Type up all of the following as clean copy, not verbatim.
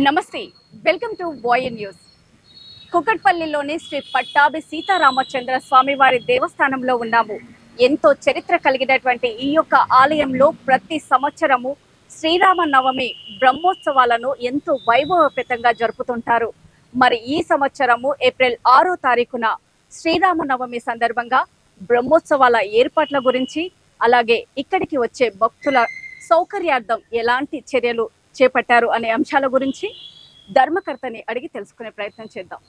నమస్తే, welcome to వాయన్ news. కుకట్పల్లిలోని శ్రీ పట్టాభి సీతారామచంద్ర స్వామివారి దేవస్థానంలో ఉన్నాము. ఎంతో చరిత్ర కలిగినటువంటి ఈ యొక్క ఆలయంలో ప్రతి సంవత్సరము శ్రీరామనవమి బ్రహ్మోత్సవాలను ఎంతో వైభవపేతంగా జరుపుతుంటారు. మరి ఈ సంవత్సరము ఏప్రిల్ 6వ తారీఖున శ్రీరామనవమి సందర్భంగా బ్రహ్మోత్సవాల ఏర్పాట్ల గురించి, అలాగే ఇక్కడికి వచ్చే భక్తుల సౌకర్యార్థం ఎలాంటి చర్యలు చేపట్టారు అనే అంశాల గురించి ధర్మకర్తని అడిగి తెలుసుకునే ప్రయత్నం చేద్దాం.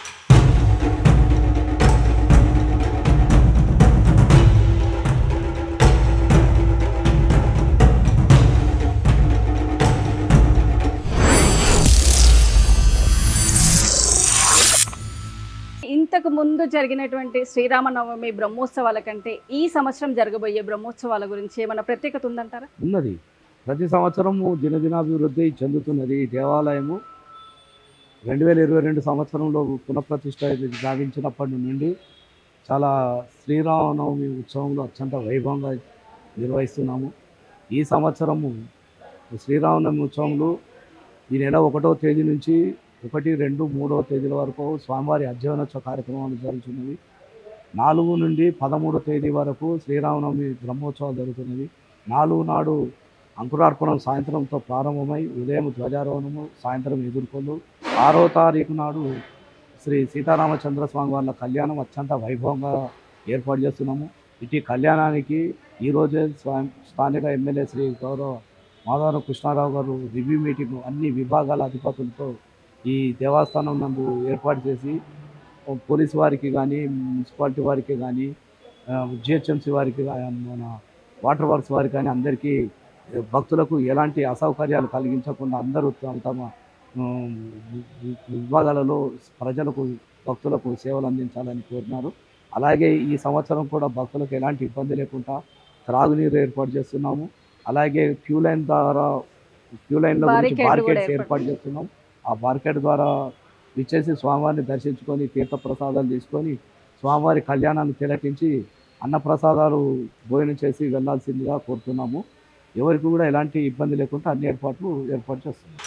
ఇంతకు ముందు జరిగినటువంటి శ్రీరామనవమి బ్రహ్మోత్సవాల కంటే ఈ సంవత్సరం జరగబోయే బ్రహ్మోత్సవాల గురించి ఏమైనా ప్రత్యేకత ఉందంటారా? ఉన్నది. ప్రతి సంవత్సరము దినదినాభివృద్ధి చెందుతున్నది. ఈ దేవాలయము 2022 సంవత్సరంలో పునఃప్రతిష్ఠ గావించినప్పటి నుండి చాలా శ్రీరామనవమి ఉత్సవంలో అత్యంత వైభవంగా నిర్వహిస్తున్నాము. ఈ సంవత్సరము శ్రీరామనవమి ఉత్సవంలో ఈ నెల 1వ తేదీ నుంచి 1, 2, 3వ తేదీల వరకు స్వామివారి అధ్యయనోత్సవ కార్యక్రమాలు జరుగుతున్నవి. 4 నుండి 13వ తేదీ వరకు శ్రీరామనవమి బ్రహ్మోత్సవాలు జరుగుతున్నవి. 4 నాడు అంకురార్పణం సాయంత్రంతో ప్రారంభమై ఉదయం ధ్వజారోహణము, సాయంత్రం ఎదుర్కొలు. 6వ తారీఖు నాడు శ్రీ సీతారామచంద్ర స్వామి వాళ్ళ కళ్యాణం అత్యంత వైభవంగా ఏర్పాటు చేస్తున్నాము. ఇటు కళ్యాణానికి ఈరోజే స్థానిక ఎమ్మెల్యే శ్రీ గౌరవ మాధవరం కృష్ణారావు గారు రివ్యూ మీటింగ్ అన్ని విభాగాల అధిపతులతో ఈ దేవస్థానం నందు ఏర్పాటు చేసి పోలీసు వారికి కానీ, మున్సిపాలిటీ వారికి కానీ, జిహెచ్ఎంసీ వారికి, మన వాటర్ వర్క్స్ వారికి కానీ అందరికీ భక్తులకు ఎలాంటి అసౌకర్యాలు కలిగించకుండా అందరూ తమ విభాగాలలో ప్రజలకు, భక్తులకు సేవలు అందించాలని కోరినారు. అలాగే ఈ సంవత్సరం కూడా భక్తులకు ఎలాంటి ఇబ్బంది లేకుండా త్రాగునీరు ఏర్పాటు చేస్తున్నాము. అలాగే క్యూ లైన్ల గురించి బార్కెట్స్ ఏర్పాటు చేస్తున్నాం. ఆ బార్కెట్ ద్వారా విచ్చేసి స్వామివారిని దర్శించుకొని తీర్థప్రసాదాలు తీసుకొని స్వామివారి కళ్యాణాన్ని తిలకించి అన్నప్రసాదాలు భోజనం చేసి వెళ్ళాల్సిందిగా కోరుతున్నాము. ఎవరికి కూడా ఎలాంటి ఇబ్బంది లేకుండా అన్ని ఏర్పాటు చేస్తున్నాం.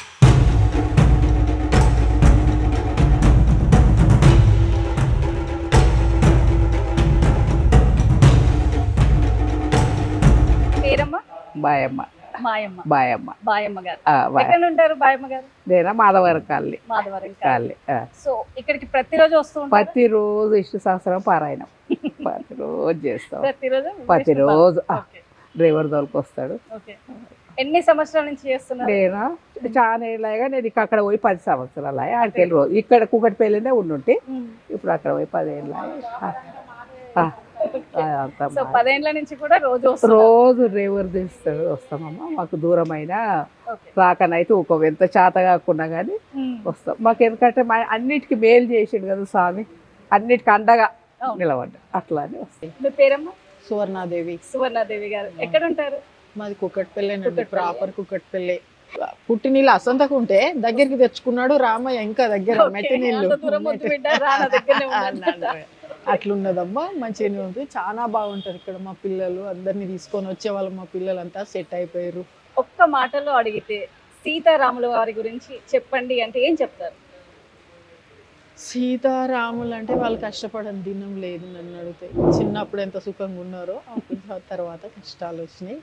బాయమ్మ మాయమ్మ బాయమ్మ బాయమ్మ గారు ఎక్కడ ఉంటారు? బాయమ్మ గారు నేనా Madhavaram colony. Madhavaram colony. So ఇక్కడికి ప్రతిరోజు వస్తూ ప్రతిరోజు ఇష్ట సహస్రం పారాయణం ప్రతిరోజు చేస్తాం. ప్రతిరోజు డ్రైవర్ దోలికి వస్తాడు. ఎన్ని సంవత్సరాల నుంచి చేస్తున్నారు? నేనా చాలా ఏళ్ళగా నేను అక్కడ పోయి 10 సంవత్సరాలు ఆడికి వెళ్ళి రోజు ఇక్కడ కూకట్పల్లినే ఉండుంటే ఇప్పుడు అక్కడ పోయి 10 ఏళ్ళ. సో 10 ఏళ్ళ నుంచి కూడా రోజు డ్రైవర్ తీస్తాడు. వస్తామమ్మా. మాకు దూరమైన రాకనైతే ఒక ఎంత చేత కాకుండా కానీ వస్తాం. మాకు ఎందుకంటే అన్నిటికీ మేలు చేసిండు కదా స్వామి, అన్నిటికీ అండగా నిలబడ్డ అట్లా అని వస్తాయి. మీ పేరమ్మా? సువర్ణాదేవి. సువర్ణాదేవి గారు ఎక్కడ ఉంటారు? మాది కుకట్పల్లి, ప్రాపర్ కుకట్పల్లి. పుట్టి నీళ్ళు అసంతకు ఉంటే దగ్గరికి తెచ్చుకున్నాడు రామయ్య, ఇంకా దగ్గర మెట్టి నీళ్ళు అట్లున్నదమ్మా. మంచిగానే ఉంటుంది, చాలా బాగుంటది ఇక్కడ. మా పిల్లలు అందరినీ తీసుకొని వచ్చేవాళ్ళు, మా పిల్లలంతా సెట్ అయిపోయారు. ఒక్క మాటలో అడిగితే సీతారాముల వారి గురించి చెప్పండి అంటే ఏం చెప్తారు? సీతారాములు అంటే వాళ్ళు కష్టపడని దినం లేదు నన్ను అడిగితే. చిన్నప్పుడు ఎంత సుఖంగా ఉన్నారో తర్వాత కష్టాలు వచ్చినాయి.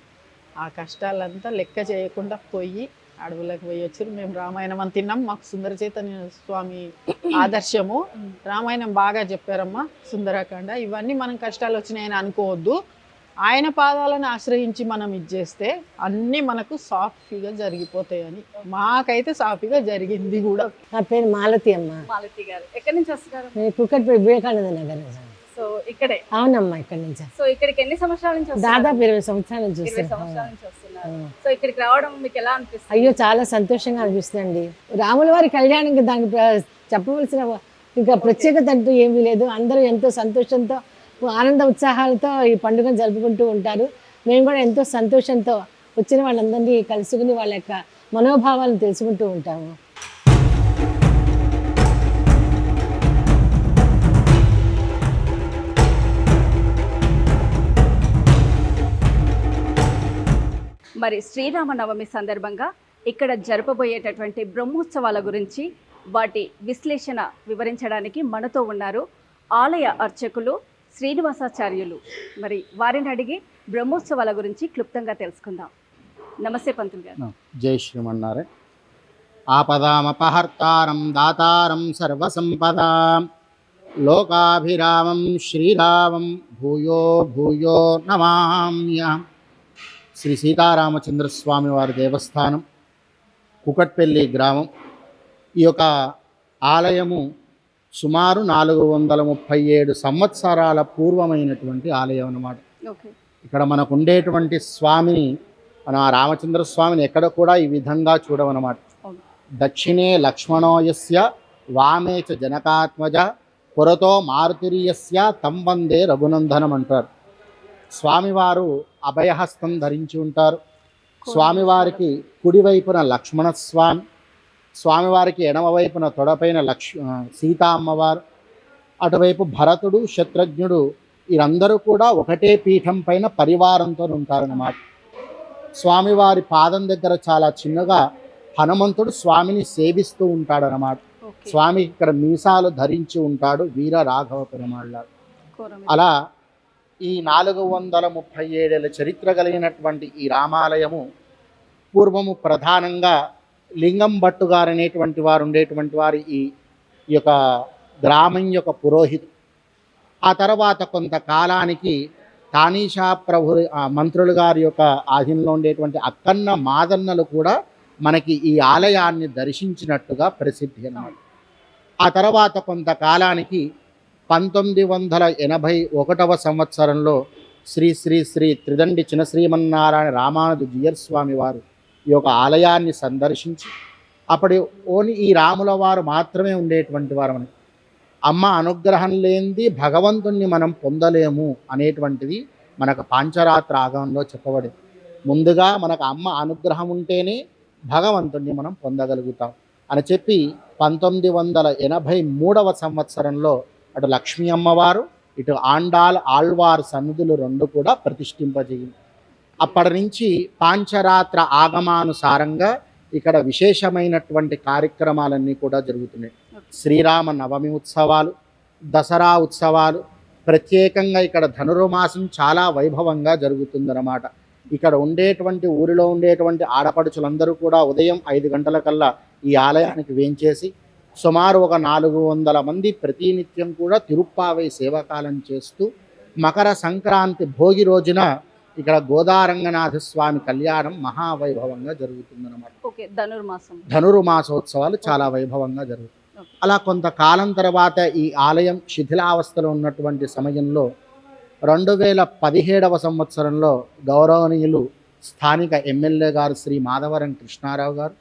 ఆ కష్టాలంతా లెక్క చేయకుండా పోయి అడవులకు పోయి వచ్చారు. మేము రామాయణం అని తిన్నాం. మాకు సుందర చైతన్య స్వామి ఆదర్శము. రామాయణం బాగా చెప్పారమ్మా, సుందరకాండ. ఇవన్నీ మనం కష్టాలు వచ్చినాయని అనుకోవద్దు. ఆయన పాదాలను ఆశ్రయించి మనం ఇచ్చేస్తే అన్నీ మనకు సాఫీగా జరిగిపోతాయని. మాకైతే సాఫీగా జరిగింది కూడా. నా పేరు మాలతి అమ్మ. మాలతి గారు ఎక్కడి నుంచి వస్తున్నారు? కుకట్పల్లి వివేకానంద నగర్. సో ఇక్కడే? అవునమ్మా, ఇక్కడ నుంచి. సో ఇక్కడికి ఎన్ని సంవత్సరాల నుంచి? దాదాపు 20 సంవత్సరాల నుంచి 20 సంవత్సరాల నుంచి వస్తున్నారు. సో ఇక్కడికి రావడం మీకు ఎలా అనిపిస్తుంది? అయ్యో, చాలా సంతోషంగా అనిపిస్తుంది. రాముల వారి కళ్యాణం దానికి చెప్పవలసిన ఇంకా ప్రత్యేకత అంటూ ఏమీ లేదు. అందరూ ఎంతో సంతోషంతో, ఆనంద ఉత్సాహాలతో ఈ పండుగను జరుపుకుంటూ ఉంటారు. మేము కూడా ఎంతో సంతోషంతో వచ్చిన వాళ్ళందరినీ కలుసుకుని వాళ్ళ యొక్క మనోభావాలను తెలుసుకుంటూ ఉంటాము. మరి శ్రీరామనవమి సందర్భంగా ఇక్కడ జరపబోయేటటువంటి బ్రహ్మోత్సవాల గురించి వాటి విశ్లేషణ వివరించడానికి మనతో ఉన్నారు ఆలయ అర్చకులు శ్రీనివాసాచార్యులు. మరి వారిని అడిగి బ్రహ్మోత్సవాల గురించి క్లుప్తంగా తెలుసుకుందాం. నమస్తే పంతులు గారు. జై శ్రీమన్నారాయణ. ఆపదామపహర్తారం దాతారం సర్వసంపదాం లోకాభిరామం శ్రీరామం భూయో భూయో నమామ్యహం. శ్రీ సీతారామచంద్రస్వామి వారి దేవస్థానం, కుకట్పల్లి గ్రామం. ఈ యొక్క ఆలయము సుమారు 437 సంవత్సరాల పూర్వమైనటువంటి ఆలయం అన్నమాట. ఓకే. ఇక్కడ మనకు ఉండేటువంటి స్వామిని, మన రామచంద్ర స్వామిని ఎక్కడ కూడా ఈ విధంగా చూడమన్నమాట. దక్షిణే లక్ష్మణోయస్య వామే చ జనకాత్మజ పురతో మారుతిరియస్య తం వందే రఘునందనం అంటారు. స్వామివారు అభయహస్తం ధరించి ఉంటారు. స్వామివారికి కుడివైపున లక్ష్మణస్వామి, స్వామివారికి ఎడమ వైపున తొడపైన సీతా అమ్మవారు, అటువైపు భరతుడు శత్రుఘ్నుడు, వీరందరూ కూడా ఒకటే పీఠం పైన పరివారంతో ఉంటారన్నమాట. స్వామివారి పాదం దగ్గర చాలా చిన్నగా హనుమంతుడు స్వామిని సేవిస్తూ ఉంటాడనమాట. స్వామి ఇక్కడ మీసాలు ధరించి ఉంటాడు, వీర రాఘవ పెరుమాళ్ళ. అలా ఈ 437 చరిత్ర కలిగినటువంటి ఈ రామాలయము పూర్వము ప్రధానంగా లింగం భట్టు గారు అనేటువంటి వారు ఉండేటువంటి వారు ఈ యొక్క గ్రామం యొక్క పురోహితు. ఆ తర్వాత కొంతకాలానికి తానీషా ప్రభు మంత్రులు గారి యొక్క ఆధీనంలో ఉండేటువంటి అక్కన్న మాదన్నలు కూడా మనకి ఈ ఆలయాన్ని దర్శించినట్టుగా ప్రసిద్ధి అన్నమాట. ఆ తర్వాత కొంతకాలానికి 1981వ సంవత్సరంలో శ్రీ శ్రీ శ్రీ త్రిదండి చిన శ్రీమన్నారాయణ రామానుజ జీయర్ స్వామి వారు ఈ యొక్క ఆలయాన్ని సందర్శించి, అప్పటి ఓని ఈ రాముల వారు మాత్రమే ఉండేటువంటి వారు. మనకి అమ్మ అనుగ్రహం లేనిది భగవంతుణ్ణి మనం పొందలేము అనేటువంటిది మనకు పాంచరాత్ర ఆగమంలో చెప్పబడింది. ముందుగా మనకు అమ్మ అనుగ్రహం ఉంటేనే భగవంతుణ్ణి మనం పొందగలుగుతాం అని చెప్పి 1983వ సంవత్సరంలో అటు లక్ష్మీ అమ్మవారు, ఇటు ఆళ్వార్ సన్నిధులు 2 కూడా ప్రతిష్ఠింపజేయింది. అప్పటి నుంచి పాంచరాత్ర ఆగమానుసారంగా ఇక్కడ విశేషమైనటువంటి కార్యక్రమాలన్నీ కూడా జరుగుతున్నాయి. శ్రీరామ నవమి ఉత్సవాలు, దసరా ఉత్సవాలు, ప్రత్యేకంగా ఇక్కడ ధనుర్మాసం చాలా వైభవంగా జరుగుతుందన్నమాట. ఇక్కడ ఉండేటువంటి ఊరిలో ఉండేటువంటి ఆడపడుచులందరూ కూడా ఉదయం 5 గంటలకల్లా ఈ ఆలయానికి వేంచేసి సుమారు ఒక 400 మంది ప్రతినిత్యం కూడా తిరుప్పావై సేవకాలం చేస్తూ మకర సంక్రాంతి భోగి రోజున ఇక్కడ గోదారంగనాథ స్వామి కళ్యాణం మహావైభవంగా జరుగుతుందన్నమాట. ధనుర్మాసోత్సవాలు చాలా వైభవంగా జరుగుతుంది. అలా కొంతకాలం తర్వాత ఈ ఆలయం శిథిలావస్థలో ఉన్నటువంటి సమయంలో 2017వ సంవత్సరంలో గౌరవనీయులు స్థానిక ఎమ్మెల్యే గారు శ్రీ మాధవరం కృష్ణారావు గారు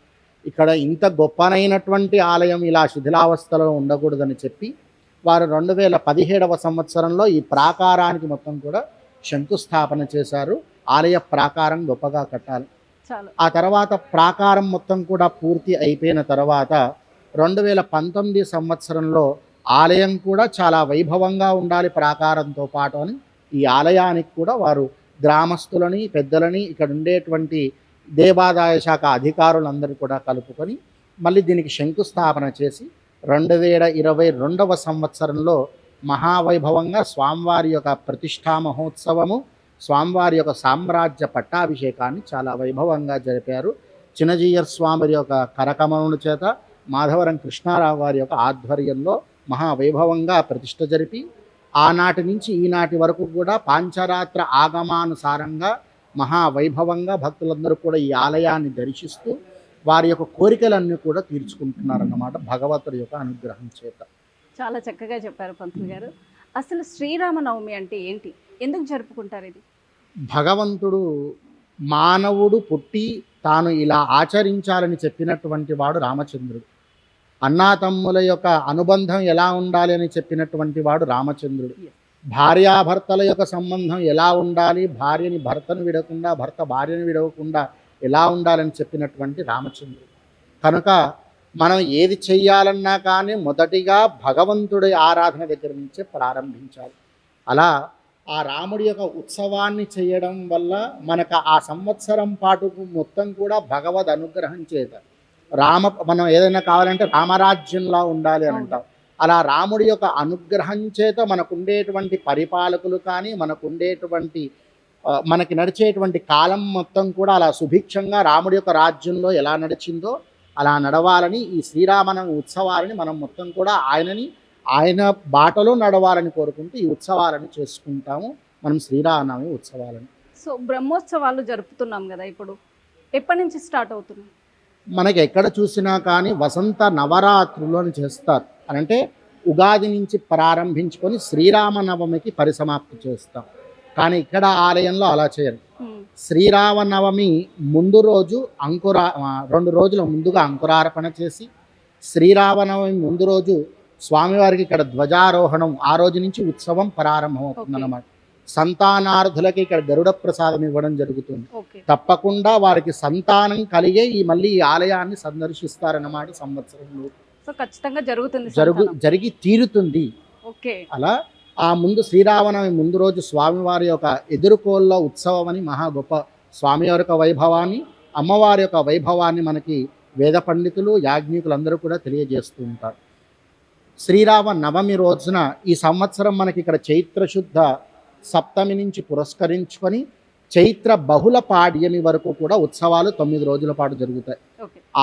ఇక్కడ ఇంత గొప్పనైనటువంటి ఆలయం ఇలా శిథిలావస్థలో ఉండకూడదని చెప్పి వారు 2017వ సంవత్సరంలో ఈ ప్రాకారానికి మొత్తం కూడా శంకుస్థాపన చేశారు. ఆలయ ప్రాకారం గొప్పగా కట్టాలి. ఆ తర్వాత ప్రాకారం మొత్తం కూడా పూర్తి అయిపోయిన తర్వాత 2019 సంవత్సరంలో ఆలయం కూడా చాలా వైభవంగా ఉండాలి ప్రాకారంతో పాటు అని ఈ ఆలయానికి కూడా వారు గ్రామస్తులని, పెద్దలని, ఇక్కడ ఉండేటువంటి దేవాదాయ శాఖ అధికారులందరూ కూడా కలుపుకొని మళ్ళీ దీనికి శంకుస్థాపన చేసి 2022వ సంవత్సరంలో మహావైభవంగా స్వామివారి యొక్క ప్రతిష్టా మహోత్సవము, స్వామివారి యొక్క సామ్రాజ్య పట్టాభిషేకాన్ని చాలా వైభవంగా జరిపారు. చిన్నజీయర్ స్వామి యొక్క కరకమనుల చేత మాధవరం కృష్ణారావు గారి యొక్క ఆధ్వర్యంలో మహావైభవంగా ప్రతిష్ఠ జరిపి ఆనాటి నుంచి ఈనాటి వరకు కూడా పాంచరాత్ర ఆగమానుసారంగా మహావైభవంగా భక్తులందరూ కూడా ఈ ఆలయాన్ని దర్శిస్తూ వారి యొక్క కోరికలన్నీ కూడా తీర్చుకుంటున్నారన్నమాట భగవంతుడి యొక్క అనుగ్రహం చేత. చాలా చక్కగా చెప్పారు పంతులు గారు. అసలు శ్రీరామనవమి అంటే ఏంటి, ఎందుకు జరుపుకుంటారు ఇది? భగవంతుడు మానవుడు పుట్టి తాను ఇలా ఆచరించాలని చెప్పినటువంటి వాడు రామచంద్రుడు. అన్నాతమ్ముల యొక్క అనుబంధం ఎలా ఉండాలి అని చెప్పినటువంటి వాడు రామచంద్రుడు. భార్యాభర్తల యొక్క సంబంధం ఎలా ఉండాలి, భార్యని భర్తను విడకుండా, భర్త భార్యను విడవకుండా ఎలా ఉండాలని చెప్పినటువంటి రామచంద్రుడు. కనుక మనం ఏది చెయ్యాలన్నా కానీ మొదటిగా భగవంతుడి ఆరాధన దగ్గర నుంచే ప్రారంభించాలి. అలా ఆ రాముడి యొక్క ఉత్సవాన్ని చేయడం వల్ల మనకు ఆ సంవత్సరం పాటు మొత్తం కూడా భగవద్ అనుగ్రహం చేత మనం ఏదైనా కావాలంటే రామరాజ్యంలా ఉండాలి అని అంటాం. అలా రాముడి యొక్క అనుగ్రహం చేత మనకుండేటువంటి పరిపాలకులు కానీ మనకుండేటువంటి మనకి నడిచేటువంటి కాలం మొత్తం కూడా అలా సుభిక్షంగా రాముడి యొక్క రాజ్యంలో ఎలా నడిచిందో అలా నడవాలని ఈ శ్రీరామనవమి ఉత్సవాలని మనం మొత్తం కూడా ఆయన బాటలో నడవాలని కోరుకుంటూ ఈ ఉత్సవాలను చేసుకుంటాము మనం శ్రీరామనవమి ఉత్సవాలను. సో బ్రహ్మోత్సవాలు జరుపుతున్నాం కదా, ఇప్పుడు ఎప్పటి నుంచి స్టార్ట్ అవుతున్నాయి? మనకి ఎక్కడ చూసినా కానీ వసంత నవరాత్రులు అని చేస్తారు. అంటే ఉగాది నుంచి ప్రారంభించుకొని శ్రీరామనవమికి పరిసమాప్తి చేస్తాం. కానీ ఇక్కడ ఆలయంలో అలా చేయరు. శ్రీరామనవమి ముందు రోజు 2 రోజుల ముందుగా అంకురార్పణ చేసి శ్రీరామనవమి ముందు రోజు స్వామివారికి ఇక్కడ ధ్వజారోహణం, ఆ రోజు నుంచి ఉత్సవం ప్రారంభమవుతుందన్నమాట. సంతానార్థులకి ఇక్కడ గరుడ ప్రసాదం ఇవ్వడం జరుగుతుంది. తప్పకుండా వారికి సంతానం కలిగే మళ్ళీ ఈ ఆలయాన్ని సందర్శిస్తారన్నమాట సంవత్సరంలో. సో ఖచ్చితంగా జరుగుతుంది, జరిగి తీరుతుంది. అలా ఆ ముందు శ్రీరామనవమి ముందు రోజు స్వామివారి యొక్క ఎదురుకోళ్ళ ఉత్సవం అని మహా గొప్ప స్వామివారి యొక్క వైభవాన్ని, అమ్మవారి యొక్క వైభవాన్ని మనకి వేద పండితులు యాజ్ఞికులు అందరూ కూడా తెలియజేస్తూ ఉంటారు. శ్రీరామ నవమి రోజున ఈ సంవత్సరం మనకి ఇక్కడ చైత్రశుద్ధ సప్తమి నుంచి పురస్కరించుకొని చైత్ర బహుళ పాడ్యమి వరకు కూడా ఉత్సవాలు 9 రోజుల పాటు జరుగుతాయి.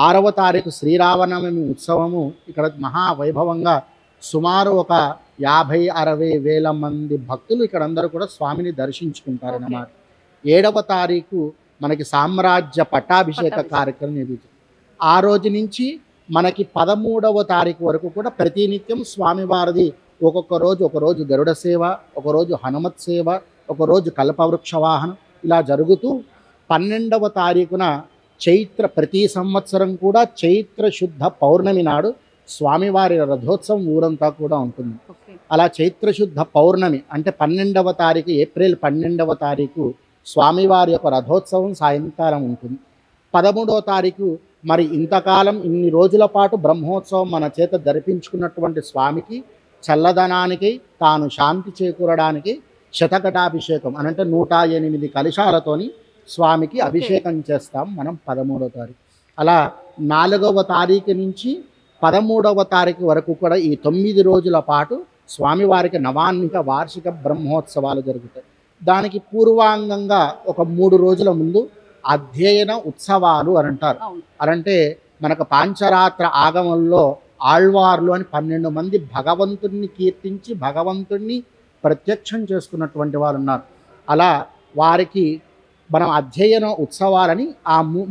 6వ తారీఖు శ్రీరామనవమి ఉత్సవము ఇక్కడ మహావైభవంగా సుమారు ఒక 50-60 వేల మంది భక్తులు ఇక్కడ అందరూ కూడా స్వామిని దర్శించుకుంటారన్నమాట. 7వ తారీఖు మనకి సామ్రాజ్య పట్టాభిషేక కార్యక్రమం నిర్వహించారు. ఆ రోజు నుంచి మనకి 13వ తారీఖు వరకు కూడా ప్రతినిత్యం స్వామివారిది ఒక రోజు గరుడ సేవ, ఒకరోజు హనుమత్ సేవ, ఒకరోజు కల్పవృక్ష వాహనం ఇలా జరుగుతూ 12వ తారీఖున ప్రతి సంవత్సరం కూడా చైత్ర శుద్ధ పౌర్ణమి నాడు స్వామివారి రథోత్సవం ఊరంతా కూడా ఉంటుంది. అలా చైత్రశుద్ధ పౌర్ణమి అంటే 12వ తారీఖు ఏప్రిల్ 12వ తారీఖు స్వామివారి యొక్క రథోత్సవం సాయంకాలం ఉంటుంది. 13వ తారీఖు మరి ఇంతకాలం ఇన్ని రోజుల పాటు బ్రహ్మోత్సవం మన చేత జరిపించుకున్నటువంటి స్వామికి చల్లదనానికి తాను శాంతి చేకూరడానికి శతకటాభిషేకం అనంటే 108 కలశాలతోని స్వామికి అభిషేకం చేస్తాం మనం 13వ తారీఖు. అలా 4వ తారీఖు నుంచి 13వ తారీఖు వరకు కూడా ఈ 9 రోజుల పాటు స్వామివారికి నవాన్నిక వార్షిక బ్రహ్మోత్సవాలు జరుగుతాయి. దానికి పూర్వాంగంగా ఒక 3 రోజుల ముందు అధ్యయన ఉత్సవాలు అని అంటారు. అనంటే మనకు పాంచరాత్ర ఆగమంలో ఆళ్వార్లు అని 12 మంది భగవంతుణ్ణి కీర్తించి భగవంతుణ్ణి ప్రత్యక్షం చేసుకున్నటువంటి వారు ఉన్నారు. అలా వారికి మనం అధ్యయన ఉత్సవాలని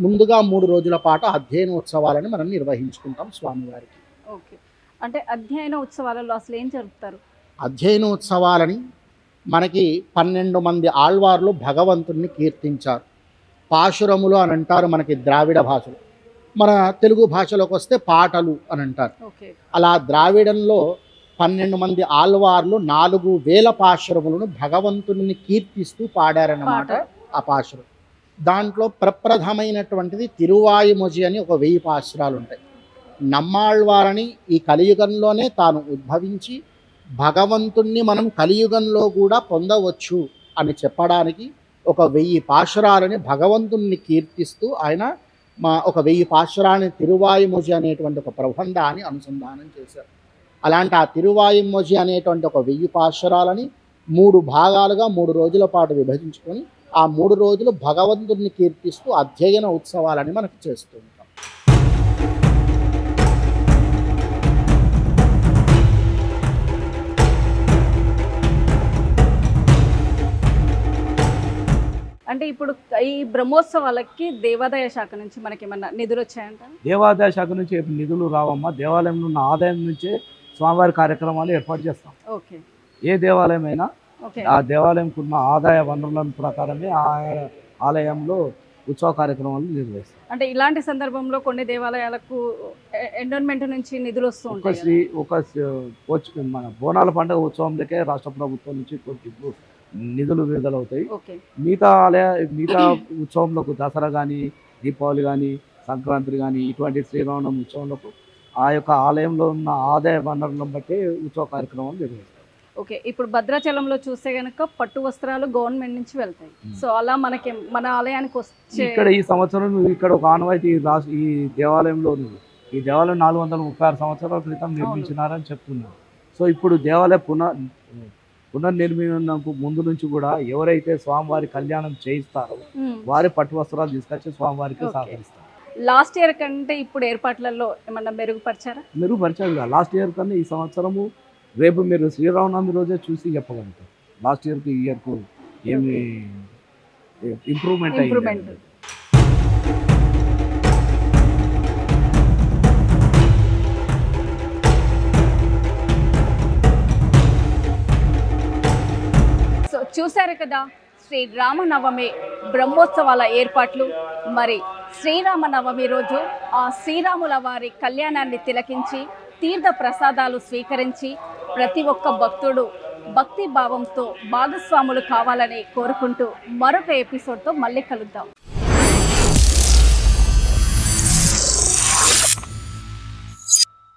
ముందుగా 3 రోజుల పాటు అధ్యయన ఉత్సవాలని మనం నిర్వహించుకుంటాం స్వామివారికి. ఓకే, అంటే అధ్యయన ఉత్సవాలలో అసలు ఏం జరుపుతారు? అధ్యయన ఉత్సవాలని మనకి 12 మంది ఆళ్వార్లు భగవంతుణ్ణి కీర్తించారు. పాశురములు అని అంటారు మనకి ద్రావిడ భాషలో. మన తెలుగు భాషలోకి వస్తే పాటలు అని అంటారు. అలా ద్రావిడంలో 12 మంది ఆళ్వార్లు 4000 పాశురములను భగవంతుని కీర్తిస్తూ పాడారన్నమాట. ఆ పాశురం దాంట్లో ప్రప్రథమైనటువంటిది తిరువాయిమొజి అని ఒక 1000 పాశురాలు ఉంటాయి. నమ్మాళ్వారని ఈ కలియుగంలోనే తాను ఉద్భవించి భగవంతుణ్ణి మనం కలియుగంలో కూడా పొందవచ్చు అని చెప్పడానికి ఒక 1000 పాశురాలని భగవంతుణ్ణి కీర్తిస్తూ ఆయన ఒక 1000 పాశురాలని తిరువాయిమొజి అనేటువంటి ఒక ప్రబంధాన్ని అనుసంధానం చేశారు. అలాంటి ఆ తిరువాయిమొజి అనేటువంటి ఒక 1000 పాశురాలని 3 భాగాలుగా 3 రోజుల పాటు విభజించుకొని ఆ 3 రోజులు భగవంతుడిని కీర్తిస్తూ అధ్యయన ఉత్సవాలని మనకు చేస్తూ ఉంటాం. అంటే ఇప్పుడు ఈ బ్రహ్మోత్సవాలకి దేవాదాయ శాఖ నుంచి మనకి ఏమన్నా నిధులు వచ్చాయంట? దేవాదాయ శాఖ నుంచి నిధులు రావమ్మా. దేవాలయంలో ఉన్న ఆదాయం నుంచే స్వామివారి కార్యక్రమాలు ఏర్పాటు చేస్తాం. ఓకే, ఏ దేవాలయం అయినా ఆ దేవాలయంకు ఉన్న ఆదాయ వనరుల ప్రకారమే ఆ ఆలయంలో ఉత్సవ కార్యక్రమాలు నిర్వహిస్తాం. అంటే ఇలాంటి సందర్భంలో కొన్ని దేవాలయాలకు ఎండోన్మెంట్ నుంచి నిధులు వస్తూ ఉంటాయి. మన బోనాల పండుగ ఉత్సవంలోకే రాష్ట్ర ప్రభుత్వం నుంచి కొన్ని నిధులు విడుదలవుతాయి. మిగతా ఉత్సవంలోకి దసరా కానీ, దీపావళి కానీ, సంక్రాంతి కానీ ఇటువంటి శ్రీరామనవమి ఉత్సవంలోకి ఆ యొక్క ఆలయంలో ఉన్న ఆదాయ వనరులను బట్టి ఉత్సవ కార్యక్రమాలు నిర్వహిస్తాం. ఓకే, ఇప్పుడు భద్రాచలంలో చూస్తే గనక పట్టు వస్త్రాలు గవర్నమెంట్ నుంచి వెళ్తాయి. సో అలా మనకి మన ఆలయానికి వచ్చే ఇక్కడ ఈ సంవత్సరం ఇక్కడ ఒక ఆనవాయితీ ఈ దేవాలయంలో ఉంది. ఈ దేవాలయం 436 సంవత్సరాల క్రితం నిర్మించినారని చెప్తున్నారు. సో ఇప్పుడు దేవాలయ పునర్నిర్మాణకు ముందు నుంచి కూడా ఎవరైతే స్వామివారి కళ్యాణం చేయిస్తారో వారి పట్టు వస్త్రాలు తీసుకొచ్చి స్వామివారికి సహకరిస్తారు. లాస్ట్ ఇయర్ కంటే ఇప్పుడు ఏర్పాట్లలో ఏమన్నా మెరుగుపరిచారా? మెరుగుపరిచారు కదా. లాస్ట్ ఇయర్ కన్నా ఈ సంవత్సరము రేపు మీరు శ్రీరామనవమి రోజే చూసి చెప్పగలుగుతారు లాస్ట్ ఇయర్కి ఈ ఇయర్కు ఏమి ఇంప్రూవ్మెంట్ అయింది. సో చూశారు కదా, శ్రీరామనవమి బ్రహ్మోత్సవాల ఏర్పాట్లు. మరి శ్రీరామనవమి రోజు ఆ శ్రీరాముల వారి కళ్యాణాన్ని తిలకించి తీర్థ ప్రసాదాలు స్వీకరించి ప్రతి ఒక్క భక్తుడు భక్తి భావంతో భాగస్వాములు కావాలని కోరుకుంటూ మరొక ఎపిసోడ్తో మళ్ళీ కలుద్దాం.